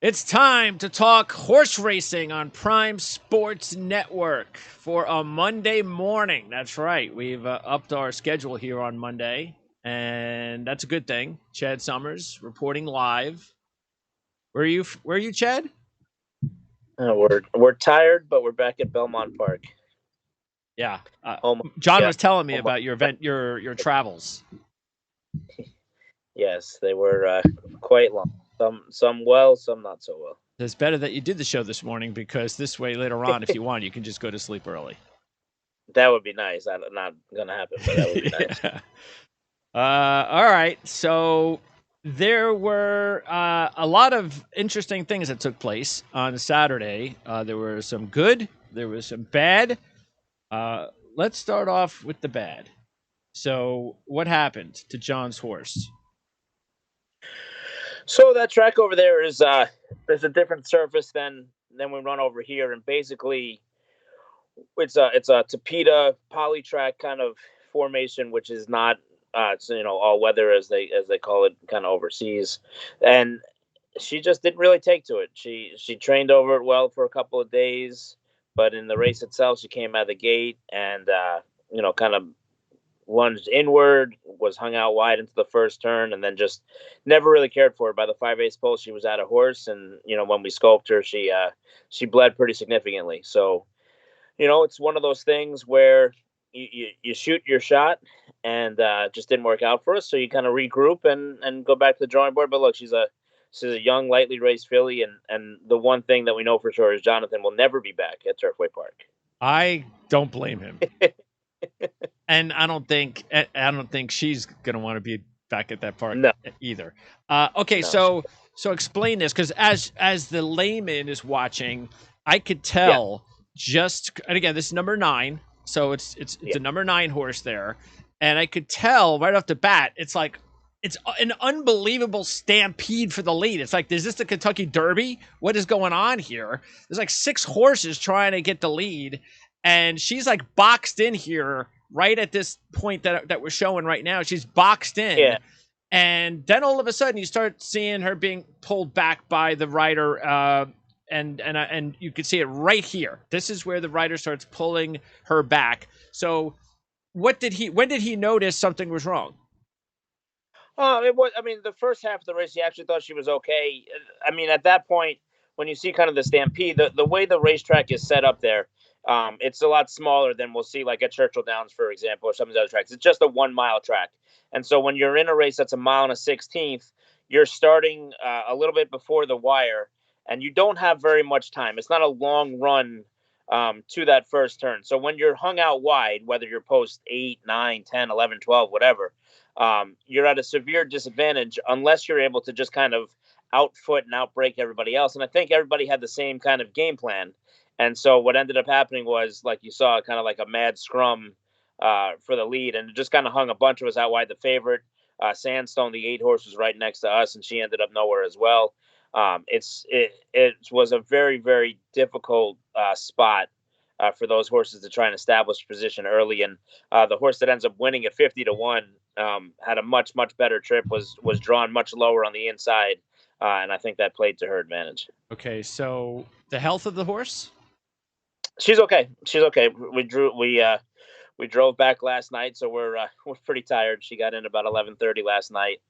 It's time to talk horse racing on Prime Sports Network for a Monday morning. That's right. We've upped our schedule here on Monday, and that's a good thing. Chad Summers reporting live. Where are you, Chad? We're tired, but we're back at Belmont Park. Yeah. Home. John Yeah, was telling me home. about your event, your travels. Yes, they were quite long. Some well, some not so well. It's better that you did the show this morning because this way later on, if you want, you can just go to sleep early. That would be nice. That's not gonna happen, but that would be nice. Yeah. All right. So there were a lot of interesting things that took place on Saturday. There were some good, there was some bad. Uh, let's start off with the bad. So, what happened to John's horse? So that track over there is there's a different surface than we run over here, and basically it's a Tapeta poly track kind of formation, which is not it's, all weather as they call it, kind of overseas, and she just didn't really take to it. She trained over it well for a couple of days, but in the race itself, she came out of the gate and kind of lunged inward, was hung out wide into the first turn, and then just never really cared for it. By the 5/8 pole, she was out of horse, and when we scoped her, she bled pretty significantly. So it's one of those things where you shoot your shot and just didn't work out for us. So you kind of regroup and go back to the drawing board. But look, she's a young, lightly raced filly, and the one thing that we know for sure is Jonathan will never be back at Turfway Park. I don't blame him, and I don't think she's gonna want to be back at that park No, either. Okay, no, so explain this because as the layman is watching, I could yeah, tell just and again this is number 9, so it's yeah, a number 9 horse there, and I could tell right off the bat it's like it's an unbelievable stampede for the lead. It's like, is this the Kentucky Derby? What is going on here? There's like 6 horses trying to get the lead, and she's like boxed in here right at this point that we're showing right now. She's boxed in, yeah. and then all of a sudden you start seeing her being pulled back by the rider, and you can see it right here. This is where the rider starts pulling her back. So when did he notice something was wrong? It was. I mean, the first half of the race, he actually thought she was okay. I mean, at that point, when you see kind of the stampede, the way the racetrack is set up there, it's a lot smaller than we'll see like at Churchill Downs, for example, or some of the other tracks. It's just a 1 mile track, and so when you're in a race that's a mile and a 16th, you're starting a little bit before the wire, and you don't have very much time. It's not a long run to that first turn. So when you're hung out wide, whether you're post 8, 9, 10, 11, 12, whatever, you're at a severe disadvantage unless you're able to just kind of outfoot and outbreak everybody else. And I think everybody had the same kind of game plan. And so what ended up happening was, like you saw, kind of like a mad scrum for the lead, and it just kind of hung a bunch of us out wide. The favorite, Sandstone, the 8 horse, was right next to us, and she ended up nowhere as well. It was a very, very difficult spot for those horses to try and establish position early, and the horse that ends up winning at 50-1 had a much better trip, was drawn much lower on the inside, and I think that played to her advantage. Okay, so the health of the horse. She's okay. She's okay. We drove back last night, so we're pretty tired. She got in about 11:30 last night,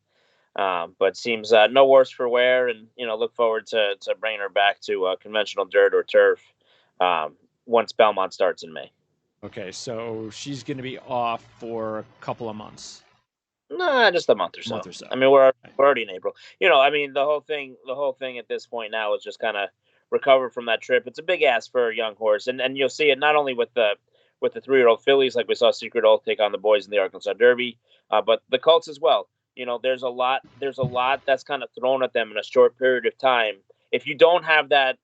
but seems no worse for wear, and look forward to bringing her back to conventional dirt or turf once Belmont starts in May. Okay, so she's going to be off for a couple of months, Nah, just a month or a month so. or so. I mean, we're already in April. I mean, the whole thing at this point now is just kind of recover from that trip. It's a big ask for a young horse, and you'll see it not only with the 3-year-old fillies, like we saw Secret Oath take on the boys in the Arkansas Derby, but the colts as well. There's a lot that's kind of thrown at them in a short period of time. If you don't have that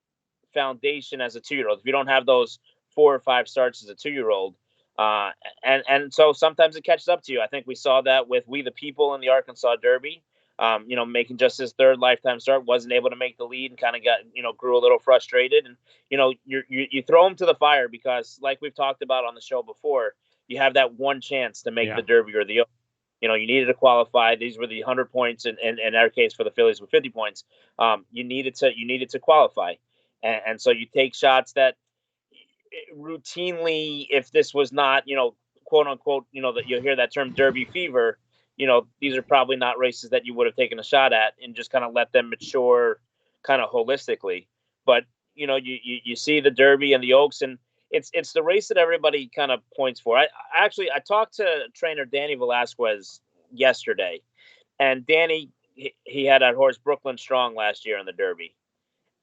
foundation as a 2-year-old, if you don't have those 4 or 5 starts as a 2-year-old, uh, and so sometimes it catches up to you. I think we saw that with We the People in the Arkansas Derby. Making just his third lifetime start, wasn't able to make the lead, and kind of got grew a little frustrated. And you throw him to the fire because, like we've talked about on the show before, you have that one chance to make Yeah. the Derby or the Oaks. You needed to qualify. These were the 100 points, and in our case for the Phillies with 50 points. You needed to qualify, and so you take shots that routinely, if this was not, quote unquote, that you'll hear that term derby fever, these are probably not races that you would have taken a shot at and just kind of let them mature kind of holistically. But, you see the Derby and the Oaks, and it's the race that everybody kind of points for. I talked to trainer Danny Velasquez yesterday, and Danny, he had that horse Brooklyn Strong last year in the Derby.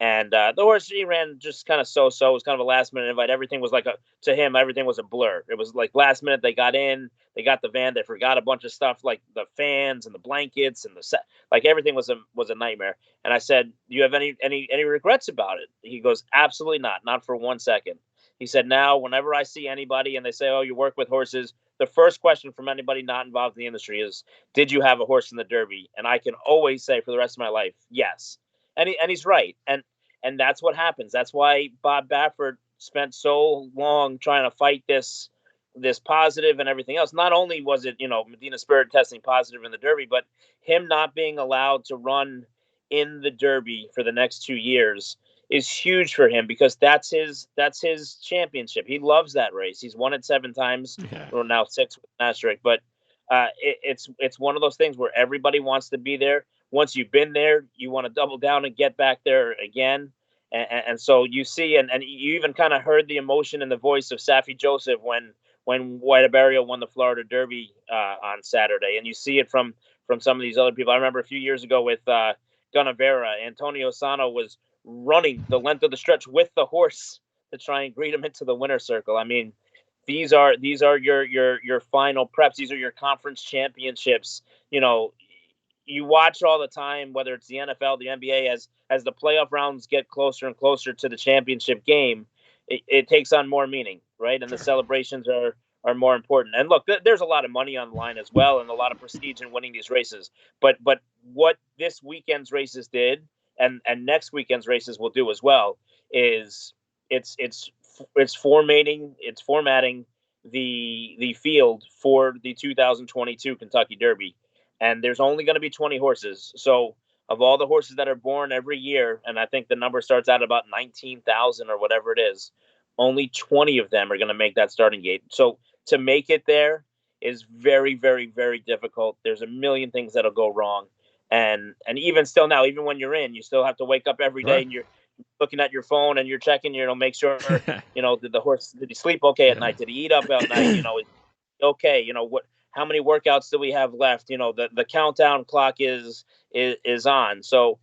And the horse he ran just kind of so-so. It was kind of a last-minute invite. Everything was to him, everything was a blur. It was like last minute they got in, they got the van, they forgot a bunch of stuff like the fans and the blankets and the set. Like everything was a nightmare. And I said, "Do you have any regrets about it?" He goes, "Absolutely not for 1 second." He said, "Now, whenever I see anybody and they say, 'Oh, you work with horses,' the first question from anybody not involved in the industry is, 'Did you have a horse in the Derby?' And I can always say for the rest of my life, yes." And he's right. And that's what happens. That's why Bob Baffert spent so long trying to fight this positive and everything else. Not only was it, Medina Spirit testing positive in the Derby, but him not being allowed to run in the Derby for the next 2 years is huge for him, because that's his championship. He loves that race. He's won it 7 times, Yeah. or now 6 with an asterisk. But it's one of those things where everybody wants to be there. Once you've been there, you want to double down and get back there again. And so you see, and you even kind of heard the emotion in the voice of Safi Joseph when White Abarrio won the Florida Derby on Saturday, and you see it from some of these other people. I remember a few years ago with Gunnavera, Antonio Sano was running the length of the stretch with the horse to try and greet him into the winner's circle. I mean, these are your final preps. These are your conference championships. You watch all the time, whether it's the NFL, the NBA, as the playoff rounds get closer and closer to the championship game, it takes on more meaning, right? And the Sure. celebrations are more important. And look, there's a lot of money on the line as well, and a lot of prestige in winning these races. But what this weekend's races did, and next weekend's races will do as well, is it's formatting the field for the 2022 Kentucky Derby, and there's only going to be 20 horses. So of all the horses that are born every year, and I think the number starts out about 19,000 or whatever it is, only 20 of them are going to make that starting gate. So to make it there is very, very, very difficult. There's a million things that'll go wrong. And even still now, even when you're in, you still have to wake up every day Sure. and you're looking at your phone and you're checking, make sure, did the horse, did he sleep okay at Yeah. night? Did he eat up at night? Okay, how many workouts do we have left? The countdown clock is on. So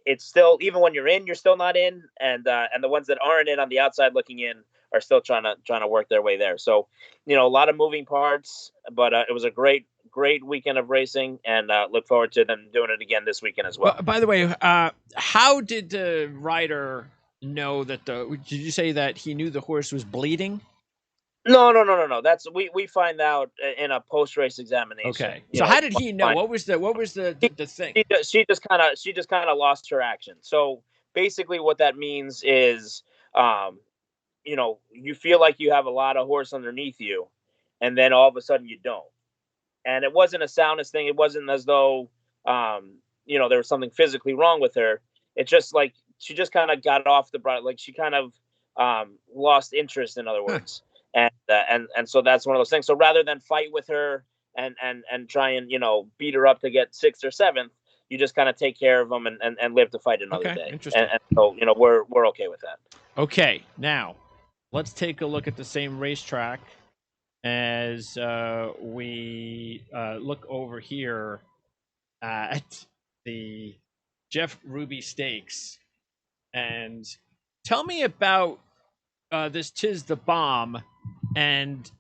it's still, even when you're in, you're still not in, and the ones that aren't in on the outside looking in are still trying to work their way there. So a lot of moving parts, but it was a great weekend of racing, and look forward to them doing it again this weekend as well. By the way, how did the rider know that did you say that he knew the horse was bleeding? No. That's we find out in a post race examination. Okay. So how did he know? What was She, the thing? she just kind of lost her action. So basically, what that means is, you feel like you have a lot of horse underneath you, and then all of a sudden you don't. And it wasn't a soundness thing. It wasn't as though, there was something physically wrong with her. It's just like she just kind of got off the bridle, like she kind of lost interest. In other Huh. words, and so that's one of those things. So rather than fight with her and try and beat her up to get sixth or seventh, you just kind of take care of them and live to fight another Okay. day. Interesting. And so we're okay with that. Okay. Now, let's take a look at the same racetrack as we look over here at the Jeff Ruby Stakes, and tell me about this Tis the Bomb and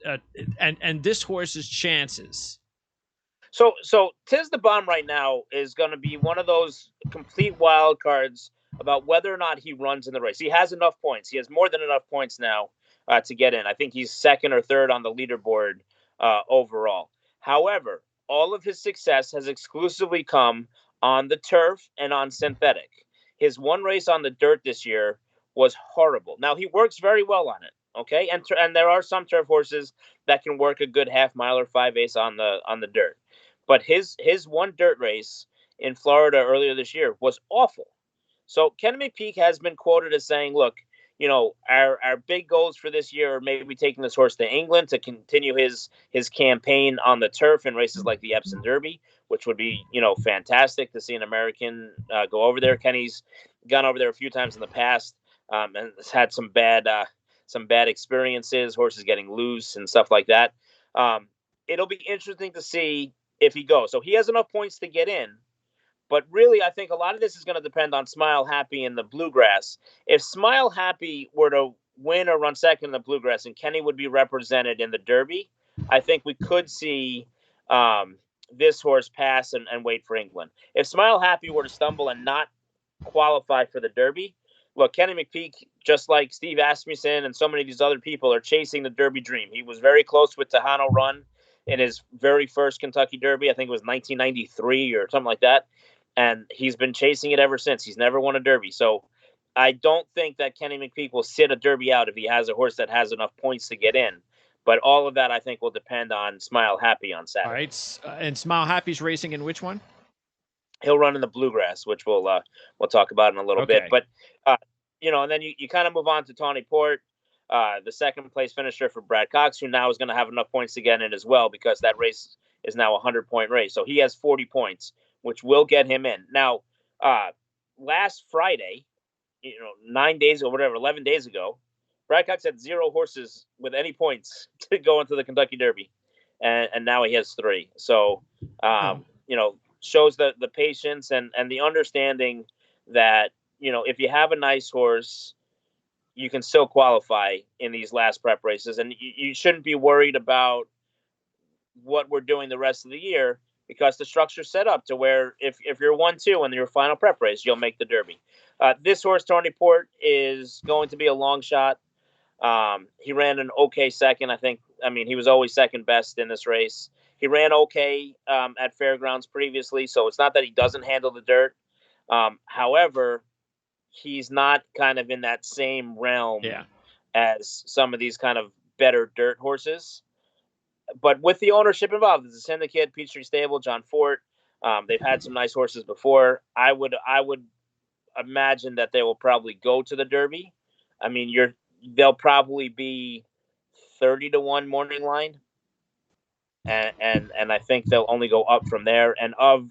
this horse's chances. So Tis the Bomb right now is going to be one of those complete wild cards about whether or not he runs in the race. He has enough points. He has more than enough points now to get in. I think he's second or third on the leaderboard overall. However, all of his success has exclusively come on the turf and on synthetic. His one race on the dirt this year was horrible. Now he works very well on it. Okay, and there are some turf horses that can work a good half mile or 5/8 on the dirt. but his one dirt race in Florida earlier this year was awful. So Ken McPeak has been quoted as saying, "Look, our big goals for this year are maybe taking this horse to England to continue his campaign on the turf in races like the Epsom Derby, which would be fantastic to see an American go over there. Kenny's gone over there a few times in the past and has had some bad experiences, horses getting loose and stuff like that. It'll be interesting to see if he goes. So he has enough points to get in." But really, I think a lot of this is going to depend on Smile Happy and the Bluegrass. If Smile Happy were to win or run second in the Bluegrass and Kenny would be represented in the Derby, I think we could see this horse pass and wait for England. If Smile Happy were to stumble and not qualify for the Derby, look, Kenny McPeak, just like Steve Asmussen and so many of these other people, are chasing the Derby dream. He was very close with Tejano Run in his very first Kentucky Derby. I think it was 1993 or something like that. And he's been chasing it ever since. He's never won a Derby. So I don't think that Kenny McPeak will sit a Derby out if he has a horse that has enough points to get in. But all of that, I think, will depend on Smile Happy on Saturday. All right. And Smile Happy's racing in which one? He'll run in the Bluegrass, which we'll talk about in a little bit. But, and then you kind of move on to Tawny Port, the second place finisher for Brad Cox, who now is going to have enough points to get in as well because that race is now a 100-point race. So he has 40 points, which will get him in. Now, last Friday, 9 days or whatever, 11 days ago, Brad Cox had 0 horses with any points to go into the Kentucky Derby. And now he has 3. So, shows the patience and the understanding that, if you have a nice horse, you can still qualify in these last prep races. And you shouldn't be worried about what we're doing the rest of the year because the structure's set up to where if you're 1-2 in your final prep race, you'll make the Derby. This horse, Tawny Port, is going to be a long shot. He ran an okay second, I think. I mean, he was always second best in this race. He ran okay at Fairgrounds previously, so it's not that he doesn't handle the dirt. However, he's not kind of in that same realm as some of these kind of better dirt horses. But with the ownership involved, it's a syndicate, Peachtree Stable, John Fort. They've had some nice horses before. I would imagine that they will probably go to the Derby. I mean, they'll probably be 30-1 morning line. And I think they'll only go up from there. And of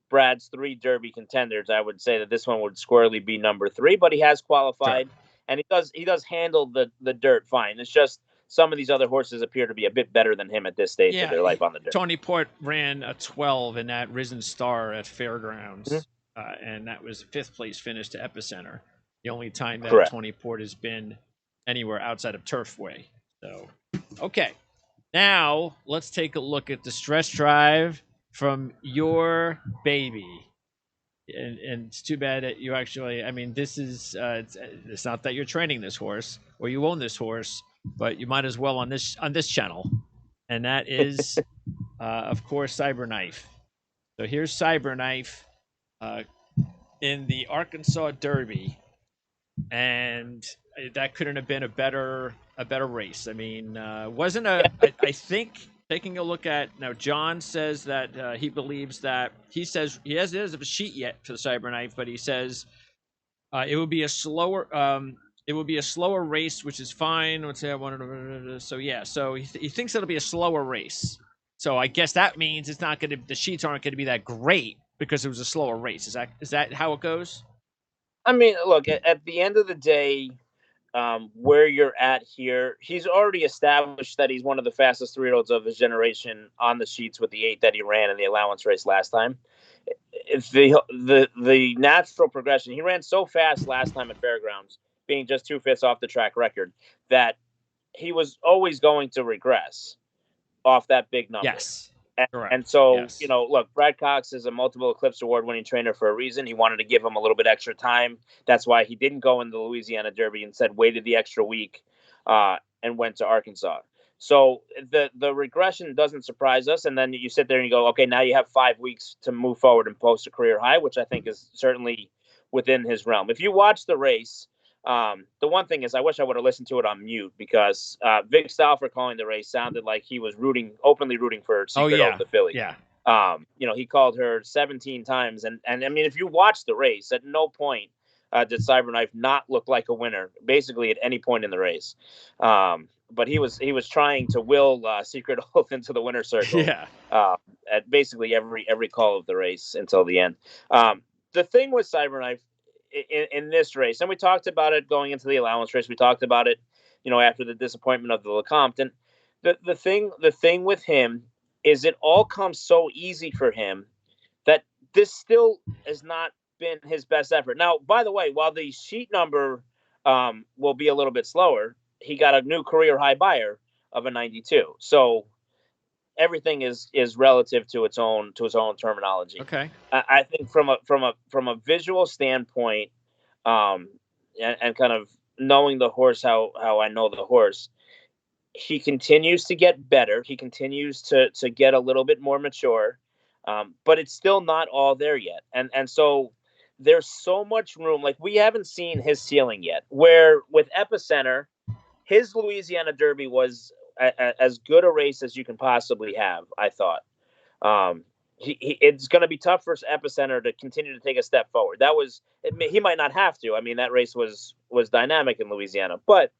Brad's 3 Derby contenders, I would say that this one would squarely be number 3, but he has qualified and he does handle the dirt fine. It's just some of these other horses appear to be a bit better than him at this stage of their life on the dirt. Tawny Port ran a 12 in that Risen Star at Fairgrounds, and that was a 5th place finish to Epicenter. The only time that Tawny Port has been anywhere outside of Turfway. So, okay. Now, let's take a look at the stress drive from your baby. And it's too bad that you actually, I mean, this is, it's not that you're training this horse or you own this horse, but you might as well on this channel. And that is, of course, Cyberknife. So here's Cyberknife in the Arkansas Derby. And that couldn't have been a better race. I mean, wasn't I think taking a look at now, John says that he believes that he says he hasn't a sheet yet for the Cyberknife, but he says it would be a slower race, which is fine. Let's say I wanted to, so he thinks it'll be a slower race. So I guess that means it's not going to, the sheets aren't going to be that great because it was a slower race. Is that how it goes? I mean, look, at the end of the day, where you're at here, he's already established that he's one of the fastest 3-year-olds of his generation on the sheets with the 8 that he ran in the allowance race last time. It's the natural progression. He ran so fast last time at Fairgrounds, being just 2/5 off the track record, that he was always going to regress off that big number. Yes. And so, look, Brad Cox is a multiple Eclipse Award-winning trainer for a reason. He wanted to give him a little bit extra time. That's why he didn't go in the Louisiana Derby, instead waited the extra week and went to Arkansas. So the regression doesn't surprise us. And then you sit there and you go, okay, now you have 5 weeks to move forward and post a career high, which I think is certainly within his realm. If you watch the race, the one thing is I wish I would have listened to it on mute because Vic Stauffer calling the race sounded like he was openly rooting for Secret Oath, the filly. Yeah. He called her 17 times, and I mean, if you watch the race, at no point did Cyberknife not look like a winner, basically at any point in the race. But he was trying to will Secret Oath into the winner's circle Yeah. uh, at basically every call of the race until the end. The thing with Cyberknife in this race, and we talked about it going into the allowance race. We talked about it, after the disappointment of the Lecompton. The thing with him is it all comes so easy for him that this still has not been his best effort. Now, by the way, while the sheet number will be a little bit slower, he got a new career high buyer of a 92. So everything is relative to its own terminology. Okay. I think from a visual standpoint, and kind of knowing the horse how I know the horse, he continues to get better. He continues to get a little bit more mature, but it's still not all there yet. And so there's so much room. Like, we haven't seen his ceiling yet. Where with Epicenter, his Louisiana Derby was as good a race as you can possibly have, I thought. It's going to be tough for Epicenter to continue to take a step forward. He might not have to. I mean, that race was dynamic in Louisiana, but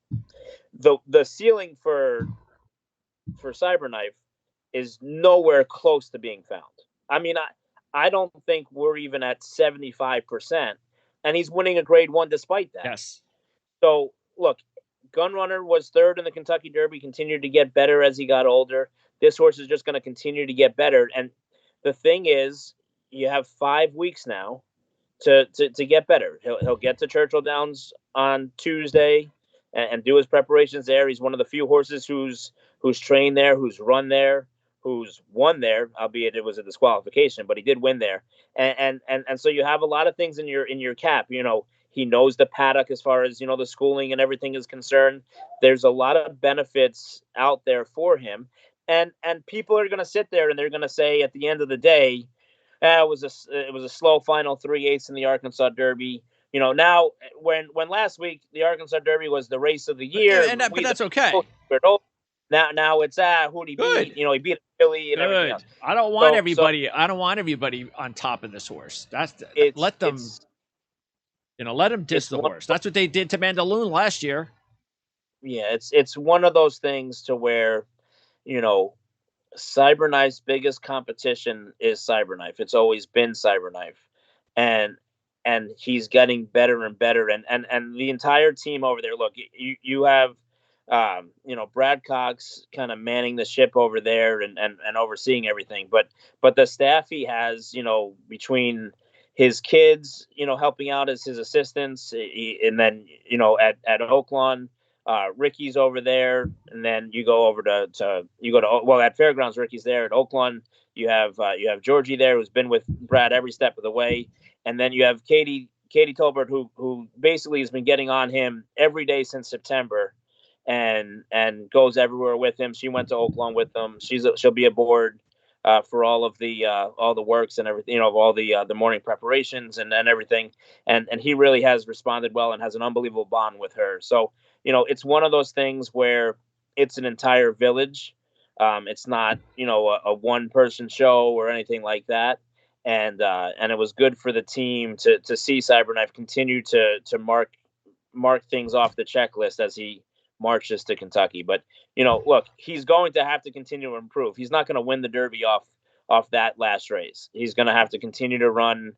the ceiling for Cyberknife is nowhere close to being found. I mean, I don't think we're even at 75%, and he's winning a Grade 1 despite that. Yes. So, look, Gunrunner was third in the Kentucky Derby, continued to get better as he got older. This horse is just going to continue to get better. And the thing is, you have 5 weeks now to get better. He'll get to Churchill Downs on Tuesday and do his preparations there. He's one of the few horses who's trained there, who's run there, who's won there, albeit it was a disqualification, but he did win there. And so you have a lot of things in your cap. He knows the paddock as far as the schooling and everything is concerned. There's a lot of benefits out there for him, and people are going to sit there and they're going to say at the end of the day, it was a slow final 3/8 in the Arkansas Derby. Now when last week the Arkansas Derby was the race of the year, But that's okay. Now it's who'd he beat? He beat Philly and everything else. I don't want everybody. I don't want everybody on top of this horse. Let them. Let them diss the horse. That's what they did to Mandaloon last year. Yeah, it's one of those things to where, Cyberknife's biggest competition is Cyberknife. It's always been Cyberknife, and he's getting better and better. And the entire team over there. Look, you have, Brad Cox kind of manning the ship over there and overseeing everything. But the staff he has, between his kids, helping out as his assistants, and then at Oaklawn. Ricky's over there, and then you go over at Fairgrounds. Ricky's there. At Oaklawn, you have Georgie there, who's been with Brad every step of the way, and then you have Katie Tolbert, who basically has been getting on him every day since September, and goes everywhere with him. She went to Oaklawn with him. She'll be aboard for all the works and everything, all the morning preparations and everything, and he really has responded well and has an unbelievable bond with her. So. It's one of those things where it's an entire village. It's not, a one-person show or anything like that. And it was good for the team to see Cyberknife continue to mark things off the checklist as he marches to Kentucky. But, look, he's going to have to continue to improve. He's not going to win the Derby off that last race. He's going to have to continue to run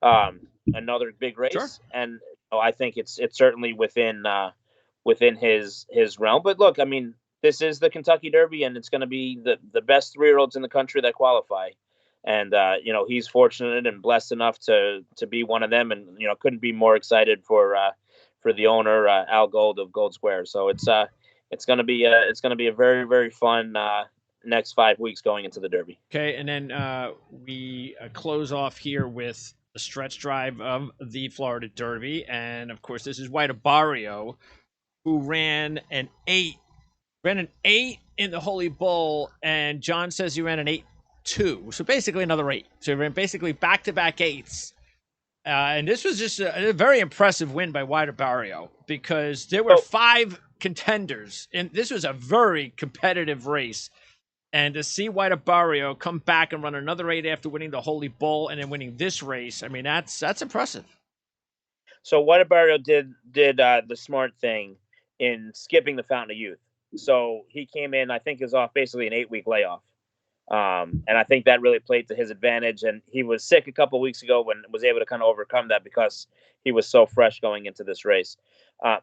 another big race. Sure. And I think it's certainly within his realm. But look, I mean, this is the Kentucky Derby, and it's going to be the best 3-year-olds in the country that qualify. And he's fortunate and blessed enough to be one of them, and couldn't be more excited for the owner, Al Gold of Gold Square. So it's going to be a very, very fun next 5 weeks going into the Derby. Okay, and then we close off here with the stretch drive of the Florida Derby, and of course this is White Abarrio, who ran an 8 in the Holy Bull, and John says he ran an 8-2, so basically another 8. So he ran basically back-to-back 8s. And this was just a very impressive win by White Abarrio, because there were 5 contenders, and this was a very competitive race. And to see White Abarrio come back and run another 8 after winning the Holy Bull and then winning this race, I mean, that's impressive. So Whataburger did the smart thing in skipping the Fountain of Youth. So he came in, I think, is off basically an 8-week layoff, and I think that really played to his advantage. And he was sick a couple weeks ago, and was able to kind of overcome that because he was so fresh going into this race. Uh,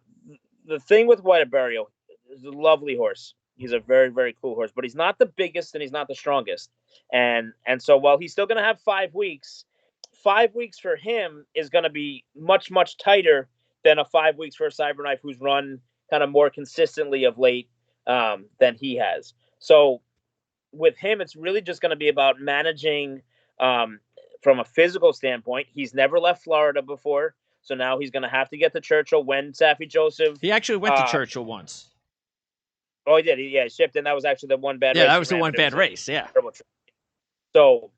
the thing with Whataburger is a lovely horse. He's a very, very cool horse, but he's not the biggest and he's not the strongest. And so while he's still going to have 5 weeks, 5 weeks for him is going to be much, much tighter than a 5 weeks for a Cyberknife who's run kind of more consistently of late than he has. So with him, it's really just going to be about managing from a physical standpoint. He's never left Florida before, so now he's going to have to get to Churchill when Saffie Joseph. He actually went to Churchill once. Oh, he did. He shipped, and that was actually the one bad race. Yeah, that was the one bad race. Yeah. So,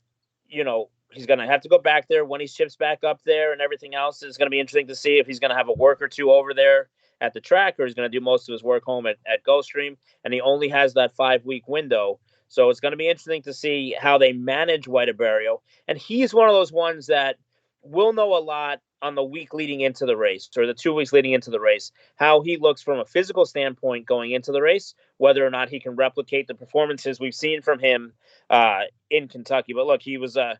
he's going to have to go back there when he ships back up there, and everything else is going to be interesting to see if he's going to have a work or two over there at the track, or he's going to do most of his work home at Gulfstream, and he only has that 5-week window. So it's going to be interesting to see how they manage White Abarrio. And he's one of those ones that will know a lot on the week leading into the race, or the 2 weeks leading into the race, how he looks from a physical standpoint going into the race, whether or not he can replicate the performances we've seen from him in Kentucky. But look, he was a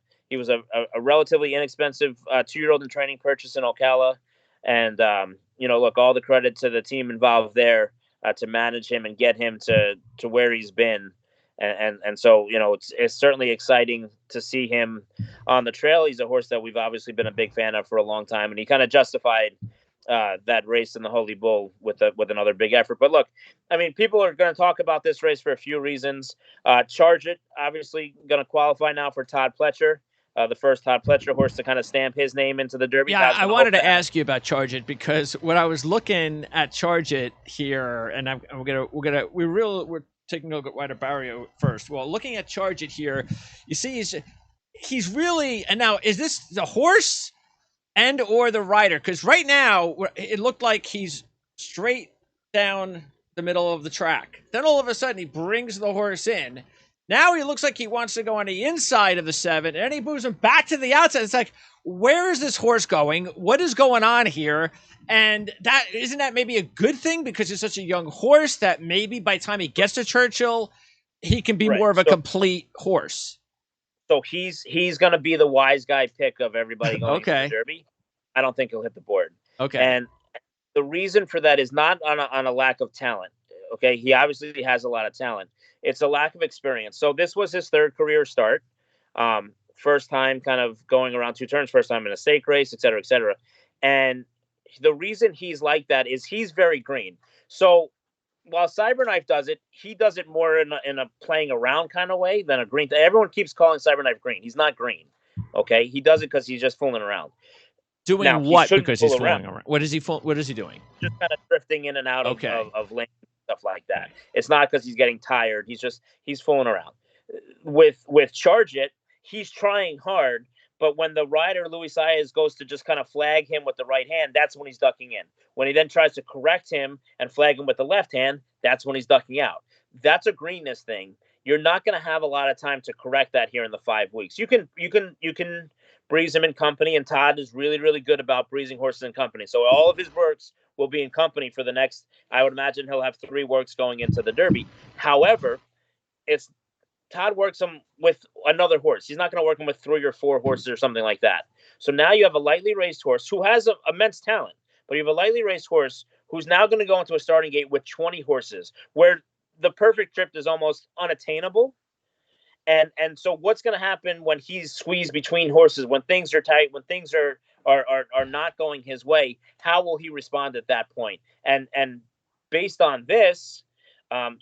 relatively inexpensive 2-year-old in training purchase in Ocala. And, look, all the credit to the team involved there to manage him and get him to where he's been. And so, it's certainly exciting to see him on the trail. He's a horse that we've obviously been a big fan of for a long time, and he kind of justified that race in the Holy Bull with another big effort. But look, I mean, people are going to talk about this race for a few reasons. Charge It, obviously, going to qualify now for Todd Pletcher. The first Todd Pletcher horse to kind of stamp his name into the Derby. Yeah, I wanted to ask you about Charge It, because when I was looking at Charge It here, and we're taking a look at White Abarrio first. Well, looking at Charge It here, you see he's really, and now is this the horse and or the rider? Because right now it looked like he's straight down the middle of the track. Then all of a sudden he brings the horse in. Now he looks like he wants to go on the inside of the 7, and then he moves him back to the outside. It's like, where is this horse going? What is going on here? And that isn't that maybe a good thing, because he's such a young horse that maybe by the time he gets to Churchill, he can be more of a complete horse. So he's going to be the wise guy pick of everybody going to the Derby. I don't think he'll hit the board. Okay. And the reason for that is not on a lack of talent. Okay, he obviously has a lot of talent. It's a lack of experience. So this was his third career start. First time kind of going around 2 turns, first time in a stake race, et cetera, et cetera. And the reason he's like that is he's very green. So while Cyberknife does it, he does it more in a playing around kind of way than a green. Everyone keeps calling Cyberknife green. He's not green. Okay, he does it because he's just fooling around. Doing now, what? Because he's fooling around. What is he doing? Just kind of drifting in and out of lane, stuff like that. It's not because he's getting tired. He's fooling around. With Charge It, he's trying hard, but when the rider Luis Saez goes to just kind of flag him with the right hand, that's when he's ducking in. When he then tries to correct him and flag him with the left hand, that's when he's ducking out. That's a greenness thing. You're not going to have a lot of time to correct that here in the 5 weeks. You can breeze him in company, and Todd is really, really good about breezing horses in company. So all of his works will be in company for the next, I would imagine he'll have 3 works going into the Derby. However, Todd works him with another horse. He's not going to work him with 3 or 4 horses or something like that. So now you have a lightly raced horse who has immense talent, but you have a lightly raced horse who's now going to go into a starting gate with 20 horses, where the perfect trip is almost unattainable. And so what's going to happen when he's squeezed between horses, when things are tight, when things are not going his way? How will he respond at that point? And based on this,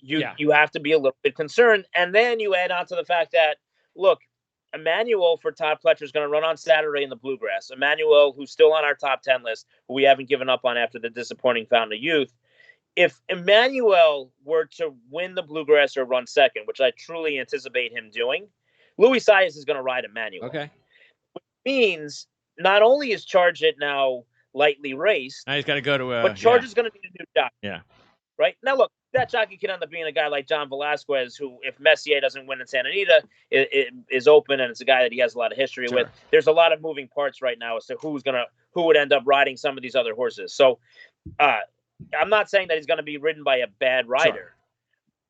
you have to be a little bit concerned. And then you add on to the fact that, look, Emmanuel for Todd Pletcher is going to run on Saturday in the Bluegrass. Emmanuel, who's still on our top 10 list, who we haven't given up on after the disappointing Fountain of Youth. If Emmanuel were to win the Bluegrass or run second, which I truly anticipate him doing, Luis Saez is going to ride Emmanuel. Okay. Which means not only is Charge It now lightly raced, now he's got to go to but Charge is going to need a new job. Yeah. Right? Now, look, that jockey could end up being a guy like John Velasquez, who, if Messier doesn't win in Santa Anita, is open, and it's a guy that he has a lot of history with. There's a lot of moving parts right now as to who would end up riding some of these other horses. So I'm not saying that he's going to be ridden by a bad rider,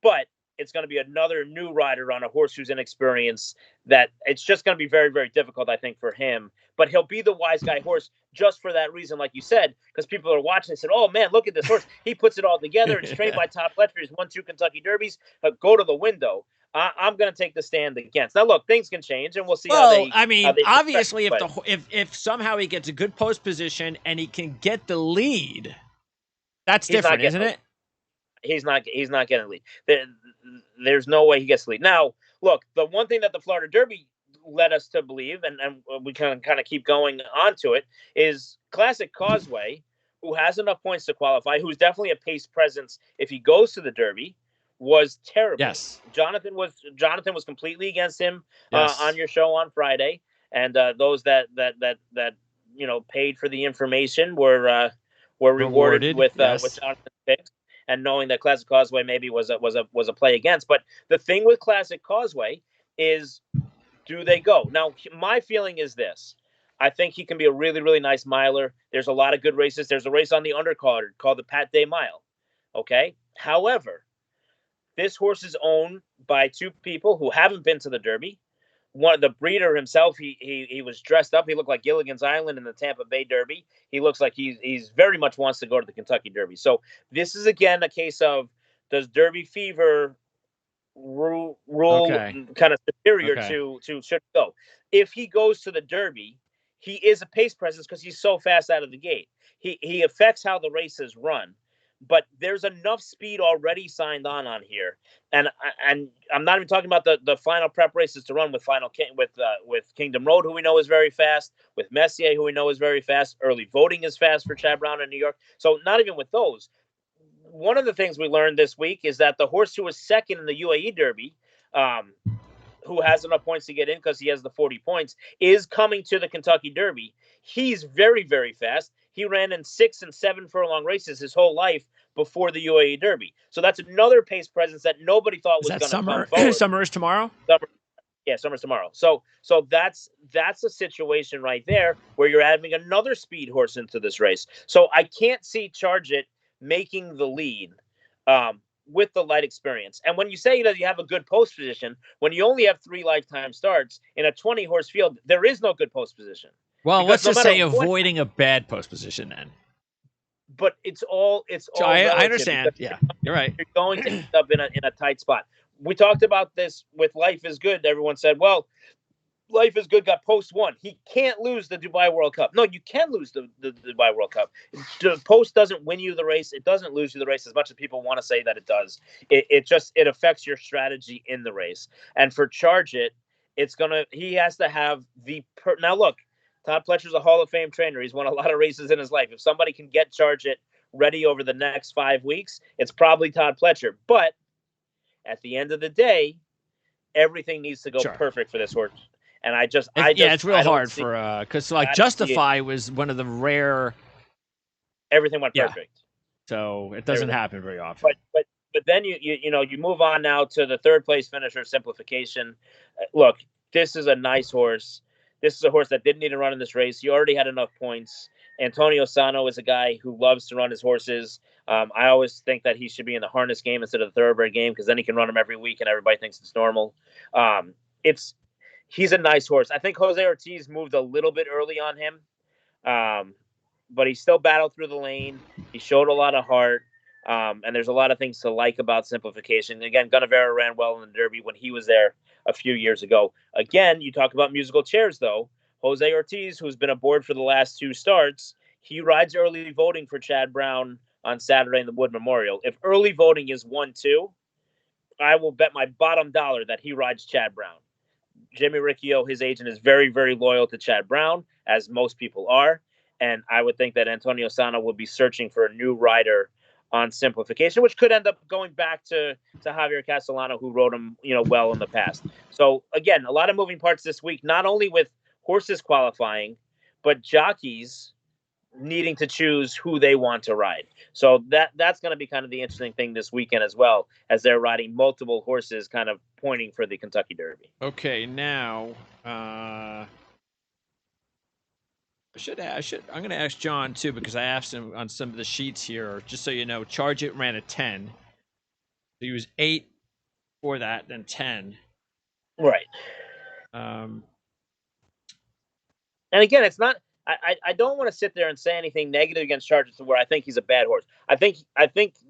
but it's going to be another new rider on a horse who's inexperienced, that it's just going to be very, very difficult, I think, for him. But he'll be the wise guy horse just for that reason, like you said, because people are watching and said, oh, man, look at this horse. He puts it all together. It's trained by Todd Pletcher. He's won 2 Kentucky Derbies. Go to the window. I'm going to take the stand against. Now, look, things can change, and we'll see how they. I mean, obviously, if somehow he gets a good post position and he can get the lead, that's different, isn't it? He's not getting a lead. There's no way he gets the lead. Now, look, the one thing that the Florida Derby led us to believe, and we can kind of keep going on to it, is Classic Causeway, who has enough points to qualify, who's definitely a pace presence if he goes to the Derby, was terrible. Yes. Jonathan was completely against him on your show on Friday, and those that paid for the information were rewarded with Jonathan's picks. And knowing that Classic Causeway maybe was a play against. But the thing with Classic Causeway is, do they go? Now, my feeling is this. I think he can be a really, really nice miler. There's a lot of good races. There's a race on the undercard called the Pat Day Mile. Okay? However, this horse is owned by 2 people who haven't been to the Derby. One, the breeder himself, he was dressed up. He looked like Gilligan's Island in the Tampa Bay Derby. He looks like he's very much wants to go to the Kentucky Derby. So this is, again, a case of, does Derby fever rule kind of superior to should go? If he goes to the Derby, he is a pace presence because he's so fast out of the gate. He affects how the races run. But there's enough speed already signed on here, and I'm not even talking about the final prep races to run with Kingdom Road, who we know is very fast, with Messier, who we know is very fast. Early voting is fast for Chad Brown in New York. So not even with those. One of the things we learned this week is that the horse who was second in the UAE Derby, who has enough points to get in because he has the 40 points, is coming to the Kentucky Derby. He's very, very fast. He ran in 6 and 7 furlong races his whole life before the UAE Derby. So that's another pace presence that nobody thought was going to come forward. Summer is tomorrow? Summer's tomorrow. So that's a situation right there where you're adding another speed horse into this race. So I can't see Charge It making the lead with the light experience. And when you say that you have a good post position, when you only have 3 lifetime starts in a 20-horse field, there is no good post position. Well, let's just say avoiding a bad post position then. But it's all. So I understand. Yeah, you're right. You're going to end up in a tight spot. We talked about this with Life is Good. Everyone said, well, Life is Good got post 1. He can't lose the Dubai World Cup. No, you can lose the Dubai World Cup. The post doesn't win you the race. It doesn't lose you the race as much as people want to say that it does. It affects your strategy in the race. And for Charge It, he has to have now look, Todd Pletcher's a Hall of Fame trainer. He's won a lot of races in his life. If somebody can get Charge It ready over the next 5 weeks, it's probably Todd Pletcher. But at the end of the day, everything needs to go perfect for this horse. And it's real hard because Justify was one of the rare. Everything went perfect, so it doesn't happen very often. But then you move on now to the 3rd place finisher, Simplification. Look, this is a nice horse. This is a horse that didn't need to run in this race. He already had enough points. Antonio Sano is a guy who loves to run his horses. I always think that he should be in the harness game instead of the thoroughbred game because then he can run them every week and everybody thinks it's normal. He's a nice horse. I think Jose Ortiz moved a little bit early on him, but he still battled through the lane. He showed a lot of heart, and there's a lot of things to like about Simplification. Again, Gunnevera ran well in the Derby when he was there a few years ago. Again, you talk about musical chairs, though. Jose Ortiz, who's been aboard for the last 2 starts, he rides early voting for Chad Brown on Saturday in the Wood Memorial. If early voting is 1-2, I will bet my bottom dollar that he rides Chad Brown. Jimmy Riccio, his agent, is very, very loyal to Chad Brown, as most people are. And I would think that Antonio Sano will be searching for a new rider on Simplification, which could end up going back to Javier Castellano, who rode him, well in the past. So again, a lot of moving parts this week, not only with horses qualifying, but jockeys needing to choose who they want to ride. So that's going to be kind of the interesting thing this weekend as well, as they're riding multiple horses, kind of pointing for the Kentucky Derby. Okay, now I'm going to ask John too, because I asked him on some of the sheets here. Just so you know, Charge It ran a 10. He was 8 for that, then 10. Right. Um, And again, it's not. I don't want to sit there and say anything negative against Chargers to where I think he's a bad horse. I think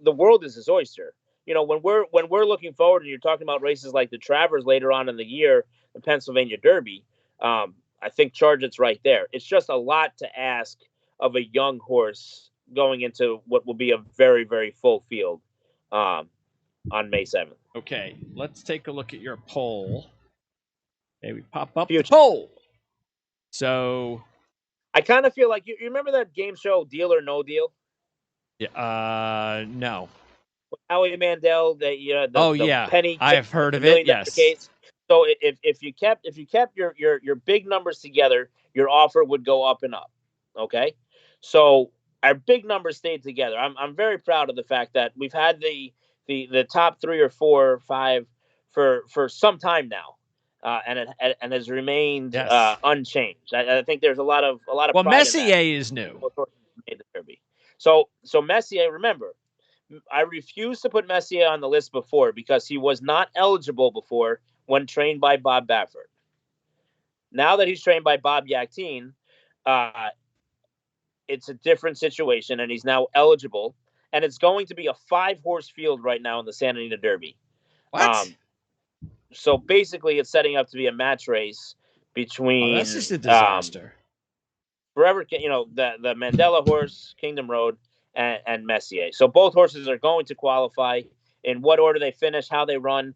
the world is his oyster. You know, when we're looking forward and you're talking about races like the Travers later on in the year, the Pennsylvania Derby, I think Chargett's right there. It's just a lot to ask of a young horse going into what will be a very, very full field on May 7th. okay, let's take a look at your poll. Okay, we pop up Future. the poll. So I kind of feel like you remember that game show Deal or No Deal? yeah, no. Howie Mandel, the penny. I've heard the of it. $1,000,000 Yes. case. So if you kept your big numbers together, your offer would go up and up. Okay, so our big numbers stayed together. I'm very proud of the fact that we've had the top 3 or 4 or 5 for some time now, and it has remained unchanged. I think there's a lot of Well, pride Messier in that. is new. Made the Derby. So Messier, remember, I refused to put Messier on the list before because he was not eligible before when trained by Bob Baffert. Now that he's trained by Bob Yaktine, it's a different situation, and he's now eligible. And it's going to be a 5-horse field right now in the Santa Anita Derby. What? So basically, it's setting up to be a match race between. That's just a disaster. Forever, the Mandela horse, Kingdom Road, and Messier. So both horses are going to qualify. In what order they finish, how they run,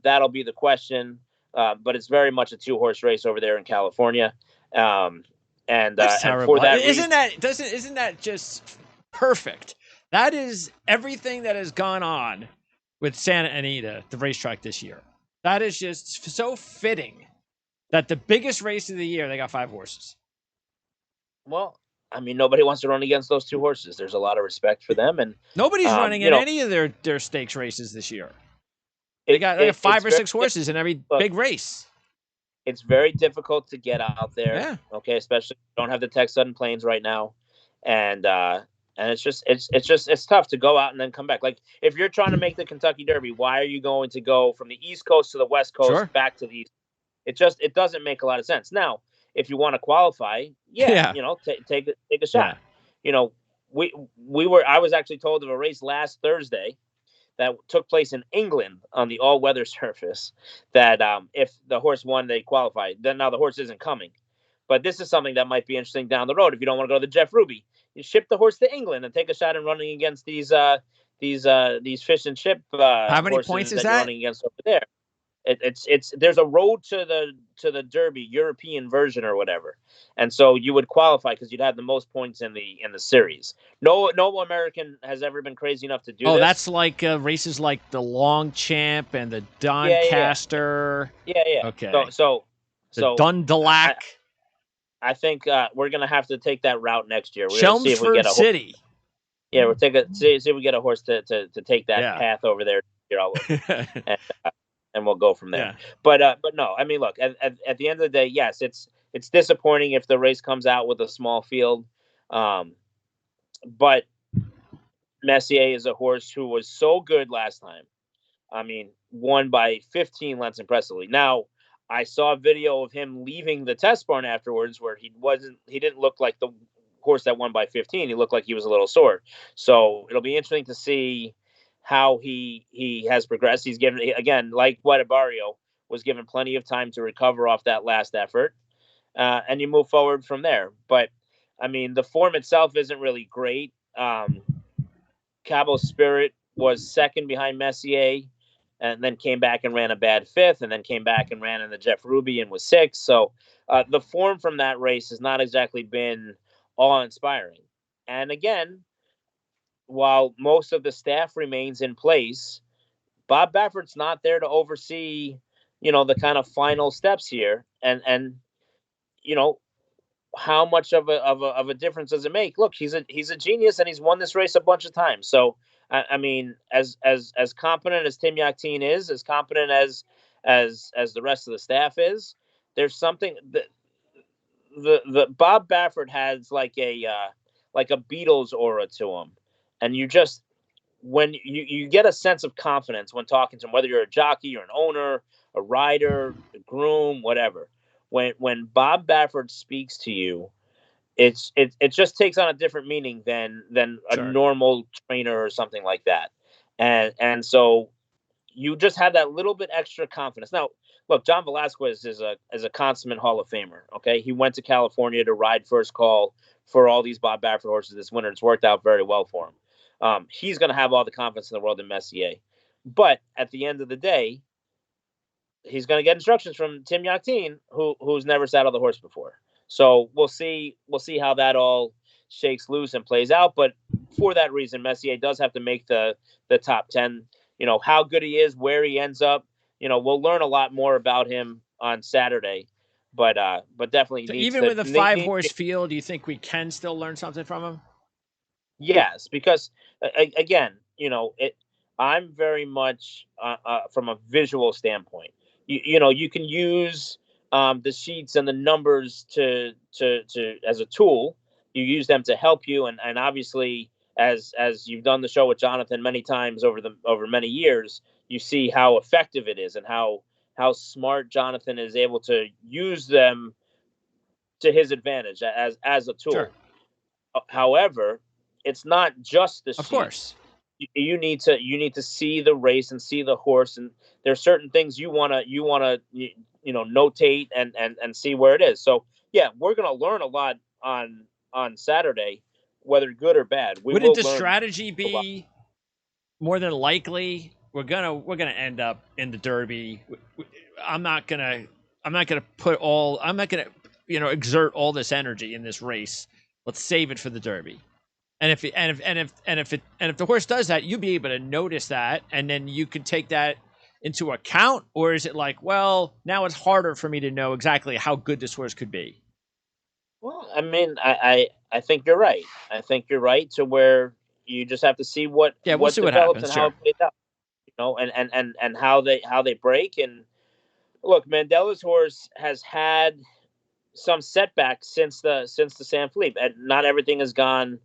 that'll be the question. But it's very much a 2-horse race over there in California. That's terrible. For that isn't that just perfect? That is everything that has gone on with Santa Anita, the racetrack this year. That is just so fitting that the biggest race of the year, they got 5 horses. Well, I mean, nobody wants to run against those 2 horses. There's a lot of respect for them, and nobody's running in any of their stakes races this year. They got 5 or 6 horses in every big race. It's very difficult to get out there. Yeah. Okay, especially if you don't have the Tech Sudden Plains right now, and it's tough to go out and then come back. Like if you're trying to make the Kentucky Derby, why are you going to go from the East Coast to the West Coast back to the East? It doesn't make a lot of sense. Now, if you want to qualify, take a shot. Yeah. I was actually told of a race last Thursday that took place in England on the all-weather surface that if the horse won, they qualified. Then now the horse isn't coming. But this is something that might be interesting down the road. If you don't want to go to the Jeff Ruby, you ship the horse to England and take a shot in running against these fish and chip how many horses points is that you're running against over there. It's there's a road to the Derby European version or whatever, and so you would qualify because you'd have the most points in the series. No American has ever been crazy enough to do this. Oh, that's like races like the Longchamp and the Doncaster. Yeah. Okay. So Dundalak. I think we're gonna have to take that route next year. We're Chelmsford see if we get a City. Yeah, we'll see if we get a horse to take that path over there. And we'll go from there. Yeah. But no, I mean, look, at the end of the day, yes, it's disappointing if the race comes out with a small field. But Messier is a horse who was so good last time. I mean, won by 15 lengths impressively. Now, I saw a video of him leaving the test barn afterwards where he didn't look like the horse that won by 15. He looked like he was a little sore. So it'll be interesting to see how he has progressed. He's given, again, like what Abarrio was given plenty of time to recover off that last effort. And you move forward from there. But, I mean, the form itself isn't really great. Cabo Spirit was second behind Messier and then came back and ran a bad 5th and then came back and ran in the Jeff Ruby and was 6th. So the form from that race has not exactly been awe-inspiring. And again, while most of the staff remains in place, Bob Baffert's not there to oversee, the kind of final steps here. And how much of a difference does it make? Look, he's a genius, and he's won this race a bunch of times. So I mean, as competent as Tim Yakteen is, as competent as the rest of the staff is, there's something that the Bob Baffert has like a Beatles aura to him, and you just when you get a sense of confidence when talking to him, whether you're a jockey or an owner, a rider, a groom, whatever. When Bob Baffert speaks to you, it just takes on a different meaning than a Sure. normal trainer or something like that. And so you just have that little bit extra confidence. Now, look, John Velasquez is a consummate Hall of Famer. Okay, he went to California to ride first call for all these Bob Baffert horses this winter. It's worked out very well for him. He's going to have all the confidence in the world in Messier, but at the end of the day, he's going to get instructions from Tim Yakteen, who's never saddled the horse before. So we'll see how that all shakes loose and plays out. But for that reason, Messier does have to make the top 10. How good he is, where he ends up. We'll learn a lot more about him on Saturday. But definitely So needs even to with a need, 5-horse field, do you think we can still learn something from him? yes, because again, it. I'm very much from a visual standpoint. You can use the sheets and the numbers to as a tool. You use them to help you, and obviously, as you've done the show with Jonathan many times over many years, you see how effective it is and how smart Jonathan is able to use them to his advantage as a Sure. tool. However, it's not just the Of sheets. course. You need to see the race and see the horse, and there's certain things you want to notate and see where it is. So yeah, we're gonna learn a lot on Saturday, whether good or bad. We Wouldn't will the learn strategy a lot. be more than likely we're gonna end up in the Derby? I'm not gonna I'm not gonna exert all this energy in this race. Let's save it for the Derby. And if the horse does that, you'll be able to notice that, and then you can take that into account. Or is it like, well, now it's harder for me to know exactly how good this horse could be? Well, I mean, I think you're right. I think you're right to where you just have to see what Yeah, we'll what see what develops happens. and how Sure. it plays out. And how they break. And look, Mandela's horse has had some setbacks since the San Felipe, and not everything has gone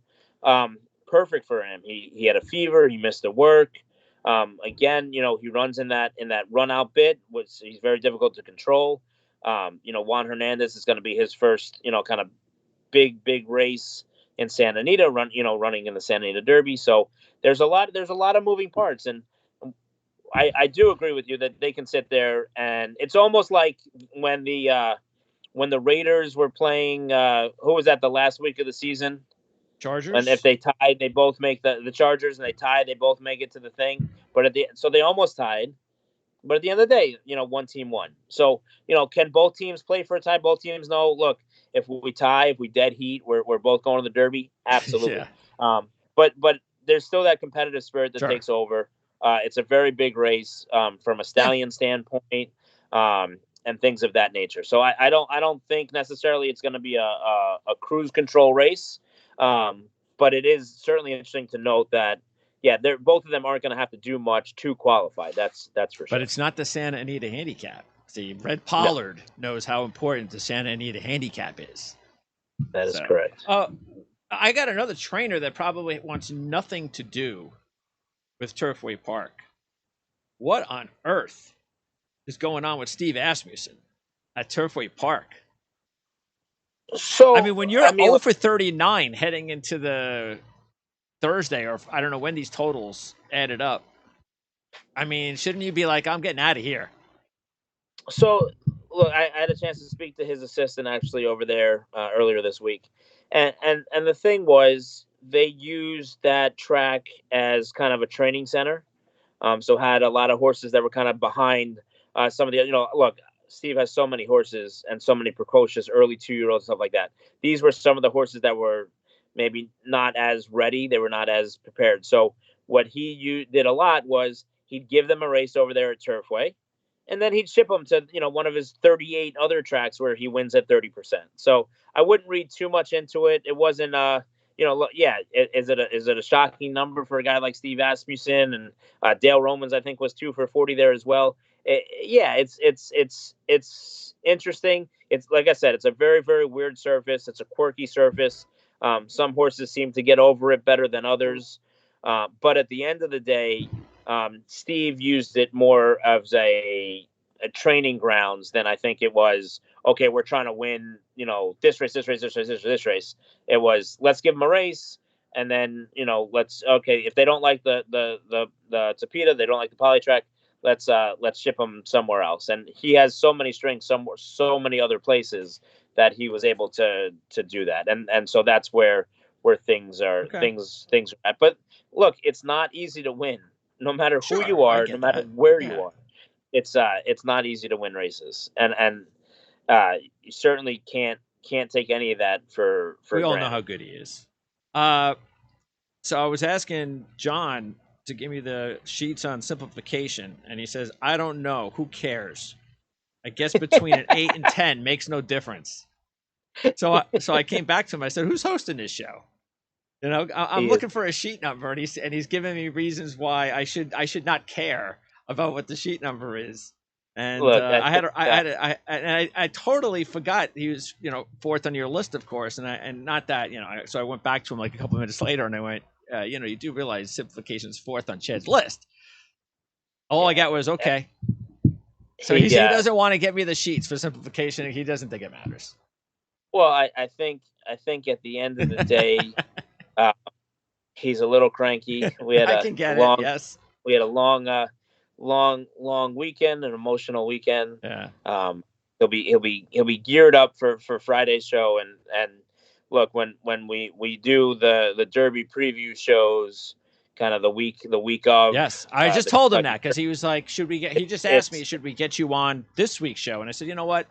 perfect for him. He had a fever. He missed the work. Again, he runs in that run out bit, which he's very difficult to control. Juan Hernandez is going to be his first, kind of big race in Santa Anita, running in the Santa Anita Derby. So there's a lot of moving parts, and I do agree with you that they can sit there, and it's almost like when the Raiders were playing, who was that the last week of the season? And if Chargers. they tied, they both make the Chargers, and they tied, they both make it to the thing. So they almost tied. But at the end of the day, one team won. So can both teams play for a tie? Both teams know. Look, if we tie, if we dead heat, we're both going to the Derby. Yeah. Absolutely. But there's still that competitive spirit that Sure. takes over. It's a very big race from a Yeah. stallion standpoint, and things of that nature. So I don't think necessarily it's going to be a cruise control race, but it is certainly interesting to note that yeah, they're both of them aren't going to have to do much to qualify. That's for But sure. it's not the Santa Anita handicap. See, Red No, Pollard knows how important the Santa Anita handicap is. that is So, correct. I got another trainer that probably wants nothing to do with Turfway Park. What on earth is going on with Steve Asmussen at Turfway Park? I So mean, when you're I mean, 0 for 39 heading into the Thursday, or I don't know when these totals added up, I mean, shouldn't you be like, I'm getting out of here? so look, I had a chance to speak to his assistant actually over there earlier this week, and the thing was they used that track as kind of a training center. So had a lot of horses that were kind of behind some of the. Look, Steve has so many horses and so many precocious early 2-year-olds, stuff like that. These were some of the horses that were maybe not as ready. They were not as prepared. So what he did a lot was he'd give them a race over there at Turfway. and then he'd ship them to one of his 38 other tracks where he wins at 30%. So I wouldn't read too much into it. It wasn't yeah. Is it a shocking number for a guy like Steve Asmussen, and Dale Romans? I think was 2 for 40 there as well. Yeah, it's interesting. It's like I said, it's a very very weird surface. It's a quirky surface. Some horses seem to get over it better than others, but at the end of the day, Steve used it more as a training grounds than I think it was. Okay, we're trying to win, this race, this race, this race, this race. It was, let's give them a race, and then if they don't like the Tapeta, they don't like the Polytrack, let's ship them somewhere else. And he has so many strengths so many other places that he was able to do that. And so that's where things are Okay. things are at. But look, it's not easy to win, no matter who Sure, you I are, no get matter that. where Yeah. you are. It's not easy to win races, and you certainly can't take any of that for We all know granted. how good he is. So I was asking John to give me the sheets on simplification, and he says, I don't know. Who cares? I guess between an 8 and 10 makes no difference. So I came back to him. I said, who's hosting this show? I'm looking for a sheet number, and he's giving me reasons why I should not care about what the sheet number is. And Look, I totally forgot he was fourth on your list, of course, and not that so I went back to him like a couple minutes later, and I went, you do realize simplification is fourth on Chad's list. All I got was okay. So he doesn't want to get me the sheets for simplification. He doesn't think it matters. Well, I think at the end of the day, he's a little cranky. We had I can get it. Yes. We had a long weekend, an emotional weekend. Yeah. He'll be geared up for Friday's show, and look, when we do the Derby preview shows, kind of the week of. Yes, I just told him that because he was like, he just asked me, should we get you on this week's show? And I said, you know what?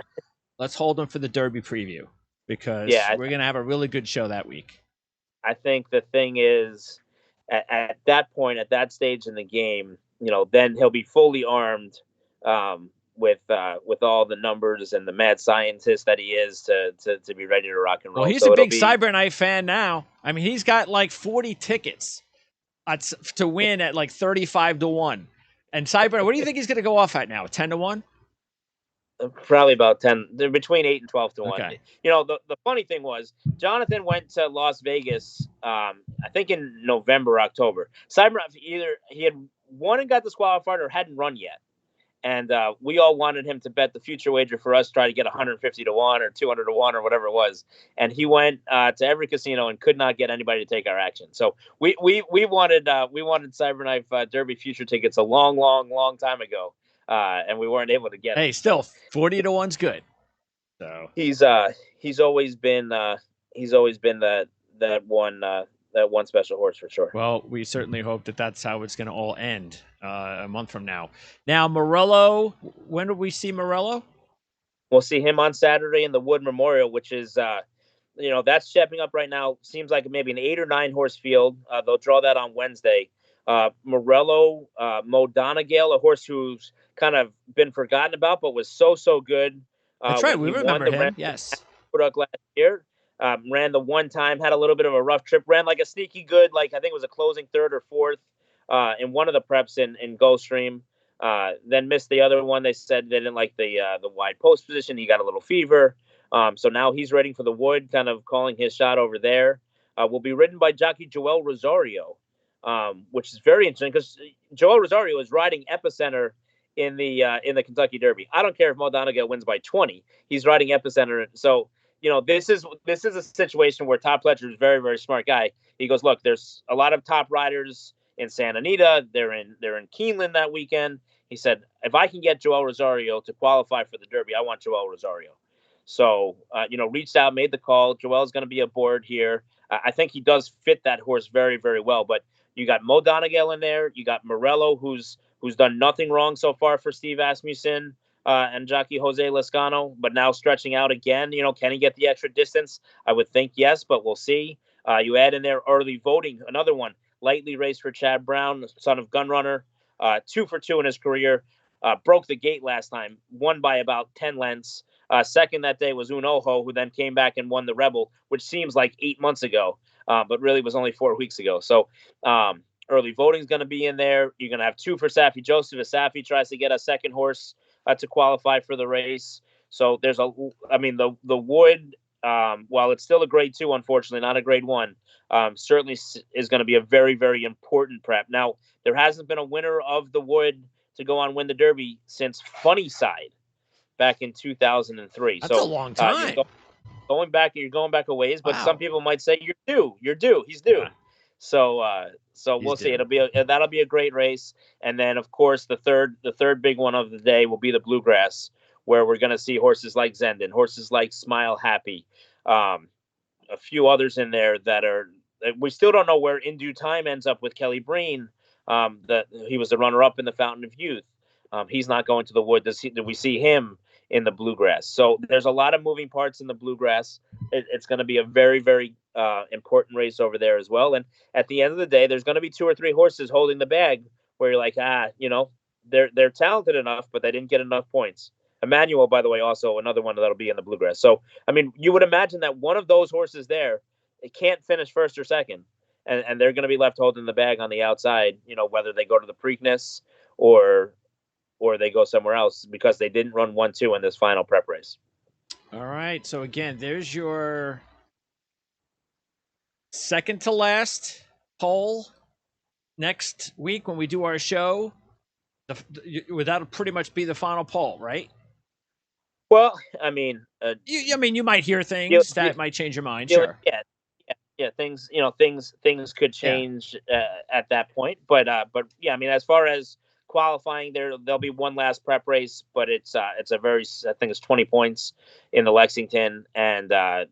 Let's hold him for the Derby preview because we're going to have a really good show that week. I think the thing is, at that point, at that stage in the game, then he'll be fully armed with all the numbers and the mad scientist that he is to be ready to rock and roll. Well, he's a big Cyberknife fan now. I mean, he's got like 40 tickets to win at like 35-1. And Cyberknife, what do you think he's going to go off at now? 10-1? Probably about 10. They're between 8 and 12-1. Okay. The funny thing was, Jonathan went to Las Vegas, I think in November, October. Cyberknife, either he had won and got disqualified or hadn't run yet. And we all wanted him to bet the future wager for us, try to get 150-1 or 200-1 or whatever it was. And he went to every casino and could not get anybody to take our action. So we wanted Cyberknife Derby future tickets a long time ago. And we weren't able to get it. Hey, still 40-1's good. So he's always been that one special horse for sure. Well, we certainly hope that that's how it's going to all end a month from now. Now, Morello, when do we see Morello? We'll see him on Saturday in the Wood Memorial, which is that's shaping up right now. Seems like maybe an 8 or 9 horse field. They'll draw that on Wednesday. Morello, Mo Donegal, a horse who's kind of been forgotten about, but was so good. That's right. We remember him. Yes. Last year, ran the one time, had a little bit of a rough trip, ran like a sneaky good, like I think it was a closing third or fourth in one of the preps in Gulfstream. Then missed the other one. They said they didn't like the wide post position. He got a little fever. So now he's ready for the Wood, kind of calling his shot over there. Will be ridden by jockey Joel Rosario. Which is very interesting because Joel Rosario is riding Epicenter in the Kentucky Derby. I don't care if Mo Donegal wins by 20; he's riding Epicenter. So this is a situation where Todd Pletcher is a very very smart guy. He goes, look, there's a lot of top riders in Santa Anita. They're in Keeneland that weekend. He said, if I can get Joel Rosario to qualify for the Derby, I want Joel Rosario. So reached out, made the call. Joel's going to be aboard here. I think he does fit that horse very very well, but. You got Mo Donegal in there. You got Morello, who's done nothing wrong so far for Steve Asmussen and jockey Jose Lescano, but now stretching out again. Can he get the extra distance? I would think yes, but we'll see. You add in there early voting, another one, lightly raced for Chad Brown, son of Gunrunner, 2 for 2 in his career. broke the gate last time, won by about 10 lengths. Second that day was Unoho, who then came back and won the Rebel, which seems like 8 months ago, but really was only 4 weeks ago. So early voting is going to be in there. You're going to have 2 for Safi Joseph if Safi tries to get a second horse to qualify for the race. So there's the Wood, while it's still a grade 2, unfortunately, not a grade 1, certainly is going to be a very, very important prep. Now, there hasn't been a winner of the Wood to go on Win the Derby since Funny Side back in 2003. That's a So long time. you're going back a ways, but Wow. some people might say you're due. He's due. Yeah. So we'll see. That'll be a great race. And then of course the third big one of the day will be the Bluegrass, where we're going to see horses like Zendon, horses like Smile Happy, a few others in there that we still don't know where In Due Time ends up with Kelly Breen. That he was the runner-up in the Fountain of Youth. He's not going to the Wood. Do we see him in the Bluegrass? So there's a lot of moving parts in the Bluegrass. It's going to be a very, very important race over there as well. And at the end of the day, there's going to be 2 or 3 horses holding the bag where you're like, they're talented enough, but they didn't get enough points. Emmanuel, by the way, also another one that'll be in the Bluegrass. So, I mean, you would imagine that one of those horses there, it can't finish first or second. And they're going to be left holding the bag on the outside, whether they go to the Preakness or they go somewhere else because they didn't run 1-2 in this final prep race. All right. So again, there's your second to last poll next week when we do our show. That'll pretty much be the final poll, right? Well, I mean, you might hear things that might change your mind. Sure. Yeah. Things could change at that point, but yeah, I mean, as far as qualifying, there'll be one last prep race, but it's I think it's 20 points in the Lexington, and I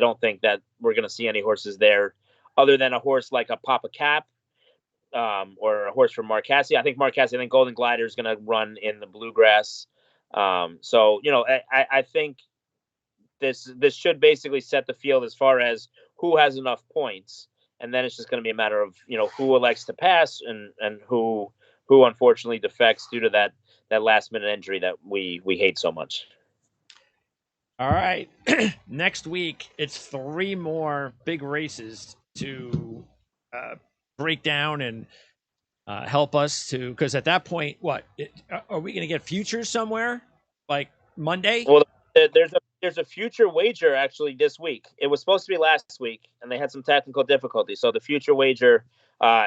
don't think that we're going to see any horses there other than a horse like a Papa Cap, or a horse from Marcassi. I think Golden Glider is going to run in the Bluegrass. So I think this should basically set the field as far as who has enough points, and then it's just going to be a matter of who elects to pass and who unfortunately defects due to that last minute injury that we hate so much. All right. Next week, it's 3 more big races to break down and help us to, because at that point, are we going to get futures somewhere like Monday? Well, there's a future wager actually this week. It was supposed to be last week, and they had some technical difficulties. So the future wager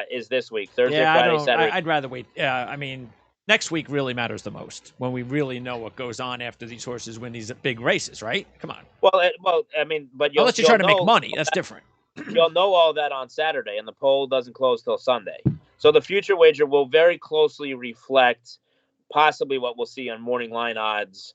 is this week, Thursday, Friday, Saturday. I'd rather wait. I mean, next week really matters the most when we really know what goes on after these horses win these big races, right? Come on. Well, I mean, but unless you're trying to make money, that's different. You'll know all that on Saturday, and the poll doesn't close till Sunday. So the future wager will very closely reflect possibly what we'll see on morning line odds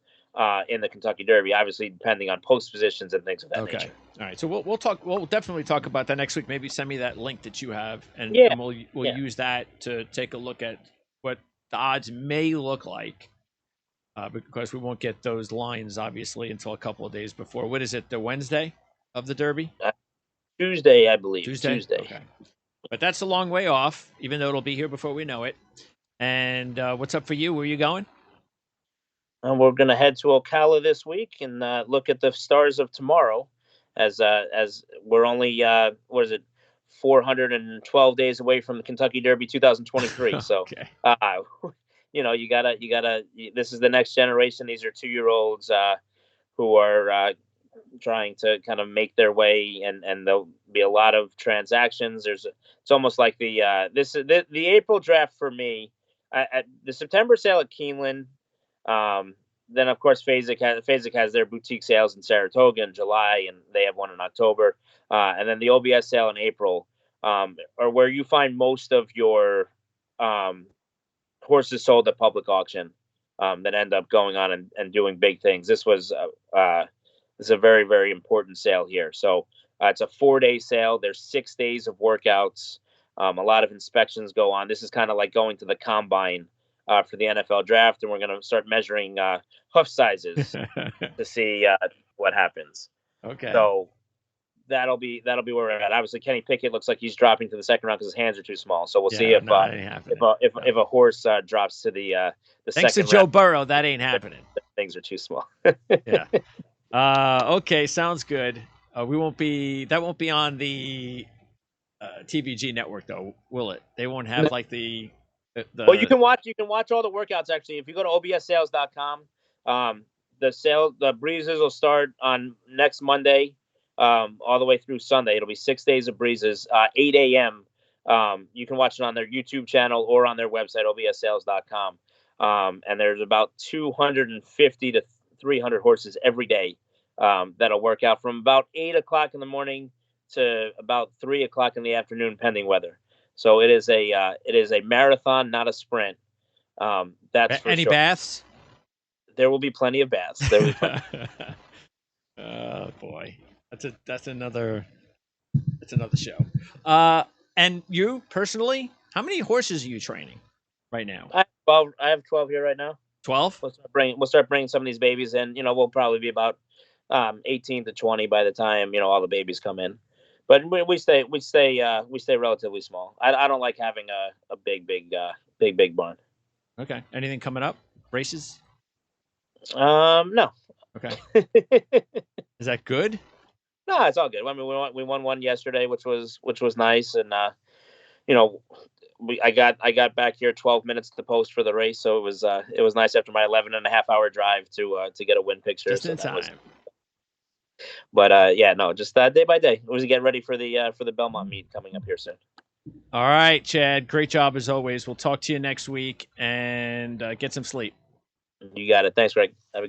in the Kentucky Derby, obviously depending on post positions and things of that nature. All right, so we'll talk. We'll definitely talk about that next week. Maybe send me that link that you have, and we'll use that to take a look at what the odds may look like, because we won't get those lines obviously until a couple of days before. What is it? The Wednesday of the Derby? Tuesday, I believe. Tuesday. Okay. But that's a long way off, even though it'll be here before we know it. And what's up for you? Where are you going? We're going to head to Ocala this week and look at the stars of tomorrow, as we're only 412 days away from the Kentucky Derby 2023. So, you gotta. This is the next generation. These are 2-year-olds who are trying to kind of make their way, and there'll be a lot of transactions. It's almost like the April draft for me. At the September sale at Keeneland. Then of course Fasig has their boutique sales in Saratoga in July, and they have one in October. And then the OBS sale in April, are where you find most of your horses sold at public auction that end up going on and doing big things. This is a very, very important sale here. So it's a 4-day sale. There's 6 days of workouts. A lot of inspections go on. This is kind of like going to the combine for the NFL draft, and we're going to start measuring hoof sizes to see what happens. Okay. So that'll be where we're at. Obviously, Kenny Pickett looks like he's dropping to the second round because his hands are too small. So we'll see Yeah, if no, that ain't happening. No. if a horse drops to the Thanks to second Joe round. Burrow, that ain't happening. Things are too small. Yeah. Okay, sounds good. We won't be that won't be on the TVG network though, will it? They won't have like the. Well, you can watch all the workouts actually. If you go to obssales.com, the breezes will start on next Monday, all the way through Sunday. It'll be 6 days of breezes, 8 a.m. You can watch it on their YouTube channel or on their website, obssales.com. And there's about 250 to 300 horses every day that'll work out from about 8 o'clock in the morning to about 3 o'clock in the afternoon, pending weather. So it is a marathon, not a sprint. That's for any sure. baths? There will be plenty of baths. There will be plenty. Oh boy, that's another show. And you personally, how many horses are you training right now? I have 12 here right now. 12. We'll start bringing some of these babies in. We'll probably be about 18 to 20 by the time all the babies come in. But we stay relatively small. I don't like having a big barn. Okay. Anything coming up? Races? No. Okay. Is that good? No, it's all good. I mean, we won one yesterday, which was nice, and I got back here 12 minutes to post for the race, so it was nice after my 11.5-hour drive to get a win picture. Just in time. But yeah, no, just day by day. We're getting ready for the Belmont meet coming up here soon. All right, Chad. Great job as always. We'll talk to you next week and get some sleep. You got it. Thanks, Greg. Have a good one.